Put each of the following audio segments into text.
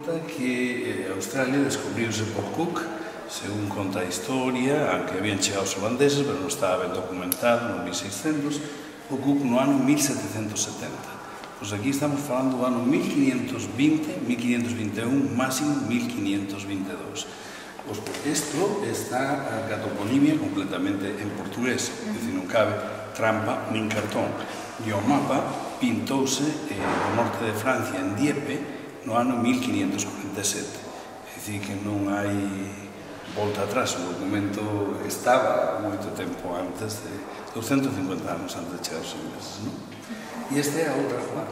Que Australia descubriuse por Cook, según conta a historia, a que habían chegado os holandeses, pero non estaba ben documentado, no 1600, o Cook no ano 1770. Pois aquí estamos falando do ano 1520, 1521, máximo 1522. Pois isto está a toponimia completamente en portugués, é dicir, non cabe trampa nin cartón. E o mapa pintouse no norte de Francia, en Dieppe, no ano 1547. É dicir, que non hai volta atrás, o documento estaba moito tempo antes, 250 anos antes de chegar os ingleses, non? E esta é a outra parte.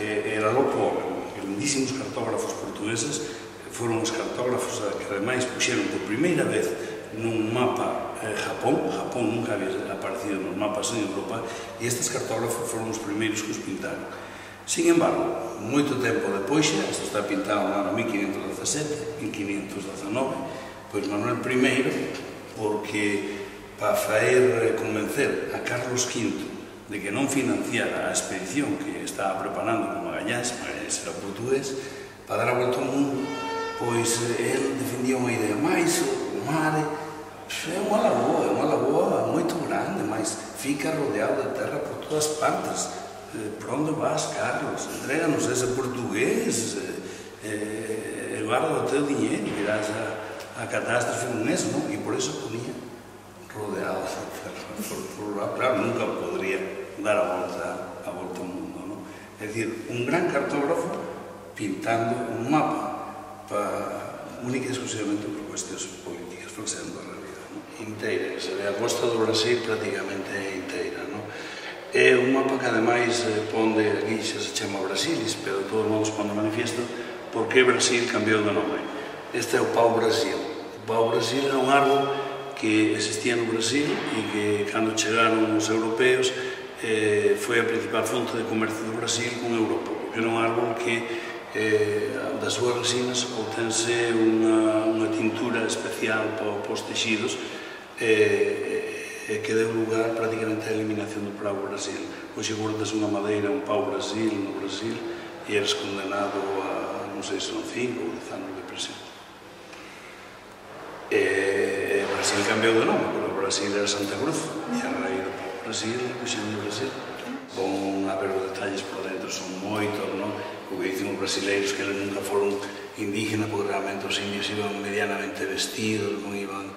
Era loco, grandísimos cartógrafos portugueses, foron os cartógrafos que ademais puxeron por primeira vez nun mapa Japón. Japón nunca había aparecido nos mapas en Europa, e estes cartógrafos foron os primeiros que os pintaron. Sin embargo, moito tempo depois, isto está pintado no ano 1517, 1519, pois Manuel I, porque para faer convencer a Carlos V de que non financiara a expedición que estaba preparando con Magallanes era portugués, para dar a volta ao mundo, pois ele defendía unha idea máis, o mar é unha lagoa moito grande, mas fica rodeado de terra por todas partes. Por onde vas, Carlos? Entréganos ese portugués, guarda o teu dinheiro, irás a catástrofe neso, non? E por eso ponía rodeado de terra. Claro, nunca podría dar a volta ao mundo, non? É dicir, un gran cartógrafo pintando un mapa única e exclusivamente por cuestións políticas, porque se da realidade, non? Inteira, que se ve a costa do Brasil prácticamente inteira, non? É un mapa que ademais ponde, aquí xa se chama Brasilis, pero de todos modos ponde manifiesto por que Brasil cambiou de nome. Este é o pau Brasil. O pau Brasil é un árbol que existía no Brasil e que cando chegaron os europeos foi a principal fonte de comercio do Brasil con Europa, porque era un árbol que das súas resinas obtense unha tintura especial para os texidos que deu lugar prácticamente á eliminación do pau Brasil. Hoxe guardas unha madeira, un pau Brasil no Brasil e eres condenado a, non sei se son 5 ou 10 anos de prisión. Brasil cambiou de nome, porque o Brasil era Santa Cruz e a raíz do pau Brasil, puxen de Brasil. Vão haber os detalles por dentro, son moitos, non? O que dicen os brasileiros que eles nunca foron indígenas, porque realmente os indios iban medianamente vestidos, non iban